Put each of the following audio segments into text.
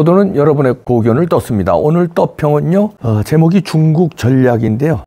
오늘은 여러분의 고견을 떴습니다. 오늘 떡평은요, 제목이 중국 전략인데요.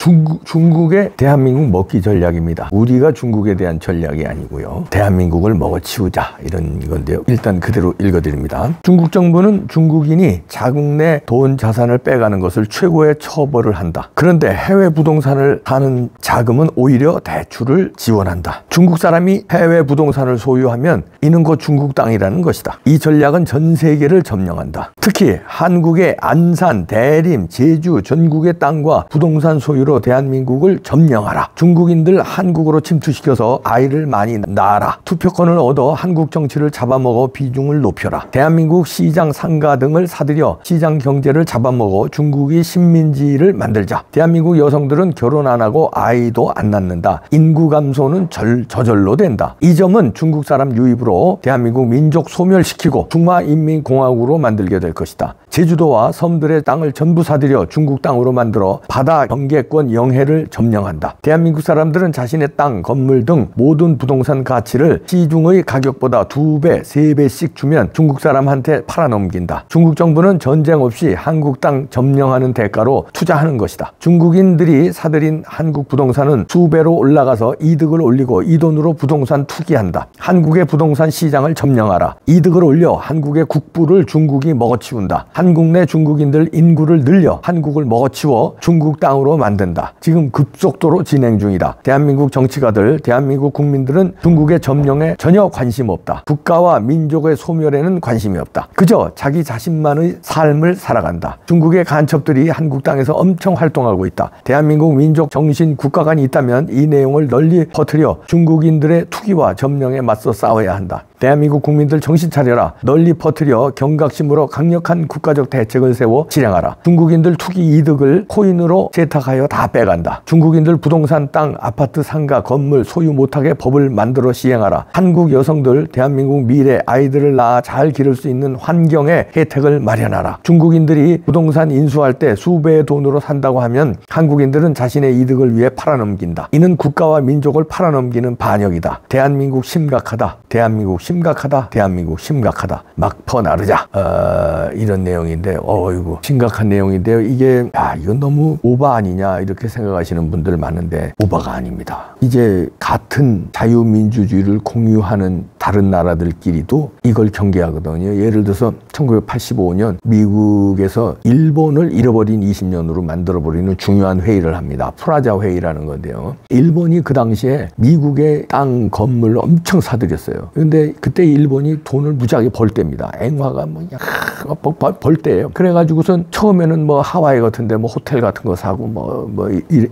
중국의 대한민국 먹기 전략입니다. 우리가 중국에 대한 전략이 아니고요. 대한민국을 먹어치우자 이런 건데요. 일단 그대로 읽어드립니다. 중국 정부는 중국인이 자국 내 돈 자산을 빼가는 것을 최고의 처벌을 한다. 그런데 해외 부동산을 사는 자금은 오히려 대출을 지원한다. 중국 사람이 해외 부동산을 소유하면 이는 곧 중국 땅이라는 것이다. 이 전략은 전 세계를 점령한다. 특히 한국의 안산, 대림, 제주 전국의 땅과 부동산 소유로 대한민국을 점령하라. 중국인들 한국으로 침투시켜서 아이를 많이 낳아라. 투표권을 얻어 한국 정치를 잡아먹어 비중을 높여라. 대한민국 시장, 상가 등을 사들여 시장 경제를 잡아먹어 중국이 식민지를 만들자. 대한민국 여성들은 결혼 안 하고 아이도 안 낳는다. 인구 감소는 저절로 된다. 이 점은 중국 사람 유입으로 대한민국 민족 소멸시키고 중화인민공화국으로 만들게 될 것이다. 제주도와 섬들의 땅을 전부 사들여 중국 땅으로 만들어 바다 경계권 영해를 점령한다. 대한민국 사람들은 자신의 땅, 건물 등 모든 부동산 가치를 시중의 가격보다 2배, 3배씩 주면 중국 사람한테 팔아넘긴다. 중국 정부는 전쟁 없이 한국 땅 점령하는 대가로 투자하는 것이다. 중국인들이 사들인 한국 부동산은 수배로 올라가서 이득을 올리고 이 돈으로 부동산 투기한다. 한국의 부동산 시장을 점령하라. 이득을 올려 한국의 국부를 중국이 먹어치운다. 한국 내 중국인들 인구를 늘려 한국을 먹어치워 중국 땅으로 만든다. 지금 급속도로 진행 중이다. 대한민국 정치가들, 대한민국 국민들은 중국의 점령에 전혀 관심 없다. 국가와 민족의 소멸에는 관심이 없다. 그저 자기 자신만의 삶을 살아간다. 중국의 간첩들이 한국 땅에서 엄청 활동하고 있다. 대한민국 민족 정신 국가관이 있다면 이 내용을 널리 퍼뜨려 중국인들의 투기와 점령에 맞서 싸워야 한다. 대한민국 국민들 정신 차려라. 널리 퍼뜨려 경각심으로 강력한 국가적 대책을 세워 실행하라. 중국인들 투기 이득을 코인으로 재탁하여 다 빼간다. 중국인들 부동산, 땅, 아파트, 상가, 건물 소유 못하게 법을 만들어 시행하라. 한국 여성들 대한민국 미래 아이들을 낳아 잘 기를 수 있는 환경의 혜택을 마련하라. 중국인들이 부동산 인수할 때 수배의 돈으로 산다고 하면 한국인들은 자신의 이득을 위해 팔아넘긴다. 이는 국가와 민족을 팔아넘기는 반역이다. 대한민국 심각하다. 대한민국 심각하다. 대한민국 심각하다. 막 퍼나르자. 이런 내용인데, 이거 심각한 내용인데요. 이게 이건 너무 오바 아니냐 이렇게 생각하시는 분들 많은데 오바가 아닙니다. 이제 같은 자유민주주의를 공유하는 다른 나라들끼리도 이걸 경계하거든요. 예를 들어서 1985년 미국에서 일본을 잃어버린 20년으로 만들어버리는 중요한 회의를 합니다. 프라자 회의라는 건데요. 일본이 그 당시에 미국의 땅, 건물을 엄청 사들였어요. 근데 그때 일본이 돈을 무지하게 벌 때입니다. 앵화가 벌 때예요. 그래가지고선 처음에는 하와이 같은데 호텔 같은 거 사고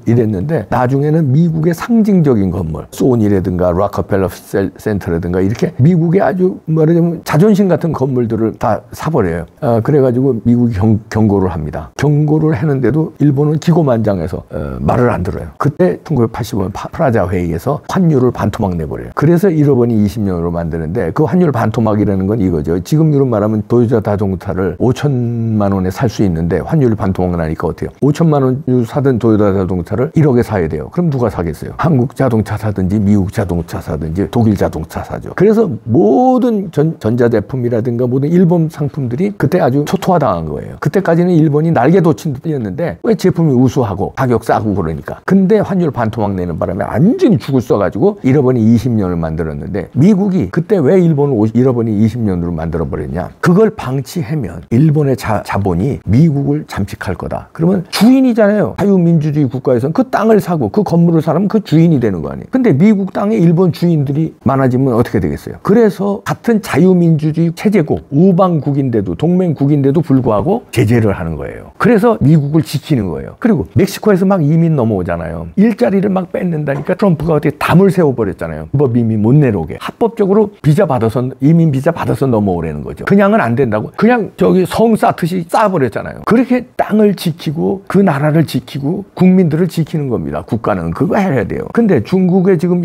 이랬는데 나중에는 미국의 상징적인 건물, 소니라든가 락커펠러 센터라든가 이렇게 미국의 아주 말하자면 자존심 같은 건물들을 다 사버려요. 그래가지고 미국이 경고를 합니다. 경고를 했는데도 일본은 기고만장해서 말을 안 들어요. 그때 1985년 프라자 회의에서 환율을 반토막 내버려요. 그래서 잃어버린 20년으로 만드는데 그 환율 반토막이라는 건 이거죠. 지금으로 말하면 도요타 자동차를 5천만 원에 살 수 있는데 환율 반토막 나니까 어때요? 5천만 원 사던 도요타 자동차를 1억에 사야 돼요. 그럼 누가 사겠어요? 한국 자동차 사든지 미국 자동차 사든지 독일 자동차 사죠. 그래서 모든 전자제품이라든가 모든 일본 상품들이 그때 아주 초토화당한 거예요. 그때까지는 일본이 날개도치였는데 왜 제품이 우수하고 가격 싸고 그러니까. 근데 환율 반토막 내는 바람에 완전히 죽을 써가지고 잃어버린 20년을 만들었는데 미국이 그때 왜 일본을 잃어버린 20년으로 만들어버렸냐. 그걸 방치하면 일본의 자본이 미국을 잠식할 거다. 그러면 주인이잖아요. 자유민주주의 국가에서는 그 땅을 사고 그 건물을 사면 그 주인이 되는 거 아니에요. 근데 미국 땅에 일본 주인들이 많아지면 어떻게 되겠어요? 그래서 같은 자유민주주의 체제고 우방국인데도 동맹국인데도 불구하고 제재를 하는 거예요. 그래서 미국을 지키는 거예요. 그리고 멕시코에서 막 이민 넘어오잖아요. 일자리를 막 뺏는다니까 트럼프가 어떻게 담을 세워버렸잖아요. 법 이민 못 내려오게. 합법적으로 이민 비자 받아서 넘어오라는 거죠. 그냥은 안 된다고. 그냥 성 쌓듯이 쌓아버렸잖아요. 그렇게 땅을 지키고 그 나라를 지키고 국민들을 지키는 겁니다. 국가는 그거 해야 돼요. 근데 중국에 지금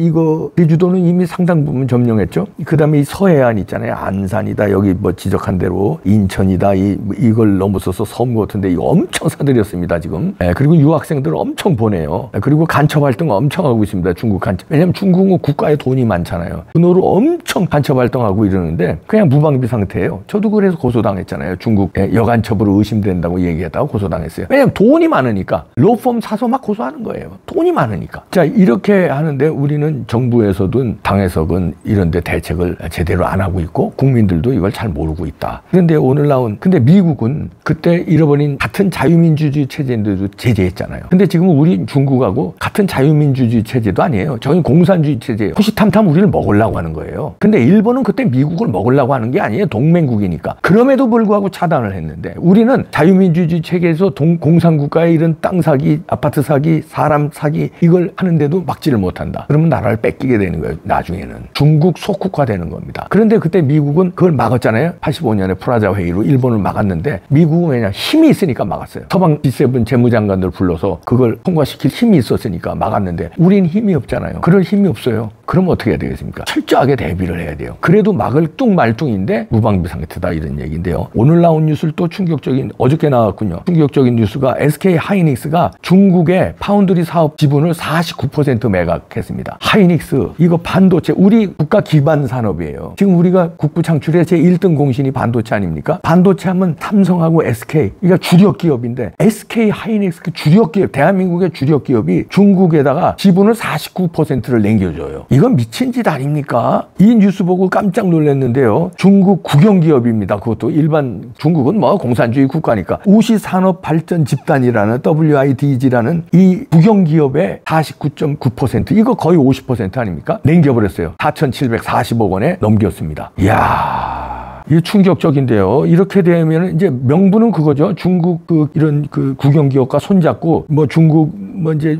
제주도는 이미 상당 부분 점령했죠. 그 다음에 이 서해안 있잖아요. 안산이다. 여기 지적한 대로 인천이다. 이걸 넘어서서 섬 같은데 이거 엄청 사들였습니다. 지금. 그리고 유학생들 엄청 보내요. 그리고 간첩 활동 엄청 하고 있습니다. 중국 간첩. 왜냐면 중국은 국가에 돈이 많잖아요. 그 노를 엄청 간첩 활동하고 이러는데 그냥 무방비 상태예요. 저도 그래서 고소당했잖아요. 중국의 여간첩으로 의심된다고 얘기했다고 고소당했어요. 왜냐하면 돈이 많으니까. 로펌 사서 막 고소하는 거예요. 돈이 많으니까. 자, 이렇게 하는데 우리는 정부에서든 당에서든 이런 데 대책을 제대로 안 하고 있고 국민들도 이걸 잘 모르고 있다. 그런데 오늘 근데 미국은 그때 잃어버린 같은 자유민주주의 체제인데도 제재했잖아요. 근데 지금 우리 중국하고 같은 자유민주주의 체제도 아니에요. 저희 공산주의 체제예요. 호시탐탐 우리를 먹으려고 하는 거예요. 근데 일본은 그때 미국을 먹으려고 하는 게 아니에요. 동맹국이니까. 그럼에도 불구하고 차단을 했는데 우리는 자유민주주의 체계에서 공산국가의 이런 땅 사기, 아파트 사기, 사람 사기 이걸 하는데도 막지를 못한다. 그러면 나라를 뺏기게 되는 거예요. 나중에는. 중국 속국화되는 겁니다. 그런데 그때 미국은 그걸 막았잖아요. 85년에 프라자 회의로 일본을 막았는데 미국은 왜냐 힘이 있으니까 막았어요. 서방 G7 재무장관들 불러서 그걸 통과시킬 힘이 있었으니까 막았는데 우린 힘이 없잖아요. 그럴 힘이 없어요. 그럼 어떻게 해야 되겠습니까? 철저하게 대비를 해야 돼요. 그래도 막을 뚱말뚱인데 무방비 상태다 이런 얘기인데요. 오늘 나온 뉴스를 또 충격적인 어저께 나왔군요. 충격적인 뉴스가 SK 하이닉스가 중국의 파운드리 사업 지분을 49% 매각했습니다. 하이닉스 이거 반도체 우리 국가 기반 산업이에요. 지금 우리가 국부 창출의 제 1등 공신이 반도체 아닙니까? 반도체 하면 삼성하고 SK 그러니까 주력 기업인데 SK 하이닉스 그 주력 기업 대한민국의 주력 기업이 중국에다가 지분을 49%를 남겨줘요. 이건 미친 짓 아닙니까? 이 뉴스 보고 깜짝 놀랐는데요. 중국 국영기업입니다. 그것도 일반 중국은 뭐 공산주의 국가니까 우시산업발전집단이라는 WIDG라는 이 국영기업의 49.9% 이거 거의 50% 아닙니까? 남겨버렸어요. 4,740억 원에 넘겼습니다. 이야. 이게 충격적인데요. 이렇게 되면 이제 명분은 그거죠. 중국 이런 국영기업과 손잡고 중국 이제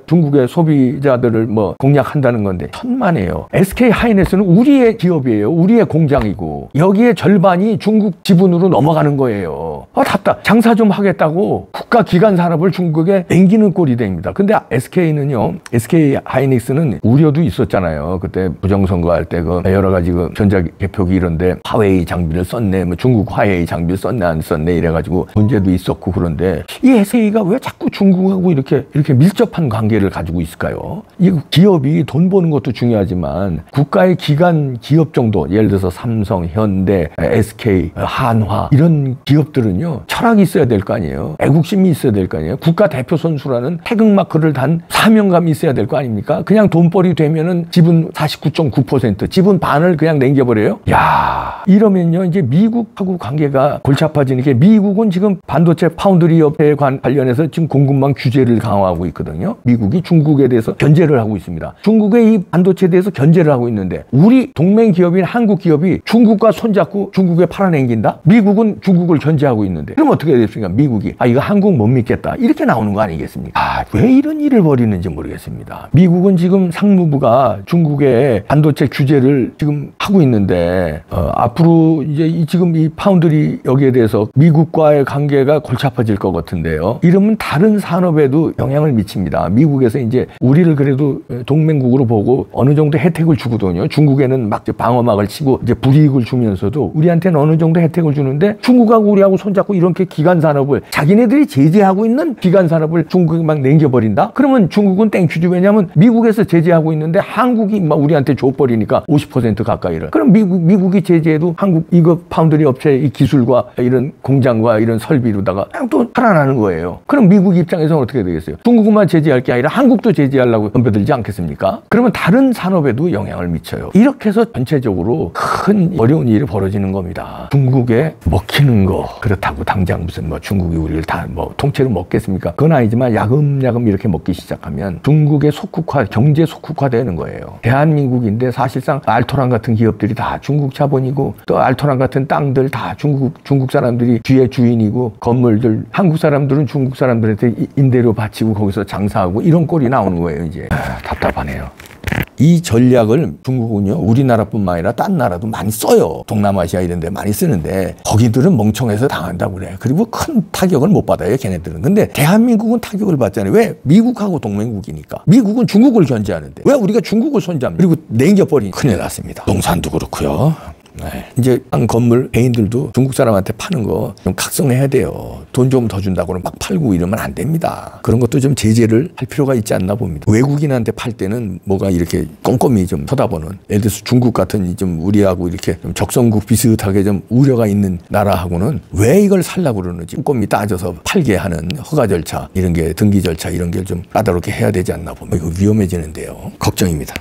중국의 소비자들을 공략한다는 건데 천만에요. SK 하이닉스는 우리의 기업이에요. 우리의 공장이고 여기에 절반이 중국 지분으로 넘어가는 거예요. 답답. 장사 좀 하겠다고 국가 기관 산업을 중국에 앵기는 꼴이 됩니다. 근데 SK 하이닉스는 우려도 있었잖아요. 그때 부정선거 할 때 여러 가지 전자개표기 이런데 화웨이 장비를 썼네, 중국 화웨이 장비를 썼네 안 썼네 이래가지고 문제도 있었고 그런데 이 SK가 왜 자꾸 중국하고 이렇게 밀접한 관계를 가지고 있을까요? 이 기업이 돈 버는 것도 중요하지만 국가의 기관 기업 정도 예를 들어서 삼성, 현대, SK, 한화 이런 기업들은요 철학이 있어야 될 거 아니에요. 애국심이 있어야 될 거 아니에요. 국가 대표 선수라는 태극마크를 단 사명감이 있어야 될 거 아닙니까? 그냥 돈벌이 되면은 지분 49.9% 지분 반을 그냥 남겨버려요. 야 이러면요 이제 미국하고 관계가 골치 아파지는 게 미국은 지금 반도체 파운드리 업체에 관련해서 지금 공급망 규제를 강화하고 있거든요. 미국이 중국에 대해서 견제를 하고 있습니다. 중국의 이 반도체에 대해서 견제를 하고 있는데 우리 동맹 기업인 한국 기업이 중국과 손잡고 중국에 팔아넘긴다? 미국은 중국을 견제하고 있는데 그럼 어떻게 되겠습니까? 미국이 이거 한국 못 믿겠다 이렇게 나오는 거 아니겠습니까? 왜 이런 일을 벌이는지 모르겠습니다. 미국은 지금 상무부가 중국의 반도체 규제를 지금 하고 있는데 앞으로 이제 지금 이 파운드리 여기에 대해서 미국과의 관계가 골치 아파질 것 같은데요. 이러면 다른 산업에도 영향을 미칩니다. 미국에서 이제 우리를 그래도 동맹국으로 보고 어느 정도 혜택을 주거든요. 중국에는 막 방어막을 치고 이제 불이익을 주면서도 우리한테는 어느 정도 혜택을 주는데 중국하고 우리하고 손잡고 이렇게 기간 산업을 자기네들이 제재하고 있는 기간 산업을 중국이 막 남겨버린다? 그러면 중국은 땡큐지. 왜냐하면 미국에서 제재하고 있는데 한국이 막 우리한테 줘버리니까 50% 가까이를. 그럼 미국이 제재해도 한국 이거 파운드리 업체의 이 기술과 이런 공장과 이런 설비로다가 그냥 또 살아나는 거예요. 그럼 미국 입장에서는 어떻게 되겠어요? 중국만 제재할 게 아니라 한국도 제재하려고 덤벼들지 않겠습니까? 그러면 다른 산업에도 영향을 미쳐요. 이렇게 해서 전체적으로 큰 어려운 일이 벌어지는 겁니다. 중국에 먹히는 거 그렇다고 당장 무슨 중국이 우리를 다 통째로 먹겠습니까? 그건 아니지만 야금야금 이렇게 먹기 시작하면 중국의 경제 속국화되는 거예요. 대한민국인데 사실상 알토란 같은 기업들이 다 중국 자본이고 또 알토란 같은 땅들 다 중국 사람들이 뒤에 주인이고 건물들 한국 사람들은 중국 사람들한테 임대료 바치고 거기서 장사하고 이런 꼴이 나오는 거예요. 이제 답답하네요. 이 전략을 중국은요 우리나라뿐만 아니라 딴 나라도 많이 써요. 동남아시아 이런 데 많이 쓰는데 거기들은 멍청해서 당한다고 그래요. 그리고 큰 타격을 못 받아요 걔네들은. 근데 대한민국은 타격을 받잖아요. 왜? 미국하고 동맹국이니까. 미국은 중국을 견제하는데 왜 우리가 중국을 손잡는 그리고 냉겨버리니 큰일 났습니다. 농산도 그렇고요. 네. 이제 한 건물 개인들도 중국 사람한테 파는 거 좀 각성해야 돼요. 돈 좀 더 준다고는 막 팔고 이러면 안 됩니다. 그런 것도 좀 제재를 할 필요가 있지 않나 봅니다. 외국인한테 팔 때는 뭐가 이렇게 꼼꼼히 좀 쳐다보는, 예를 들어서 중국 같은 좀 우리하고 이렇게 좀 적성국 비슷하게 좀 우려가 있는 나라하고는 왜 이걸 살라고 그러는지 꼼꼼히 따져서 팔게 하는 허가 절차, 이런 게 등기 절차 이런 게 좀 까다롭게 해야 되지 않나 봅니다. 이거 위험해지는데요. 걱정입니다.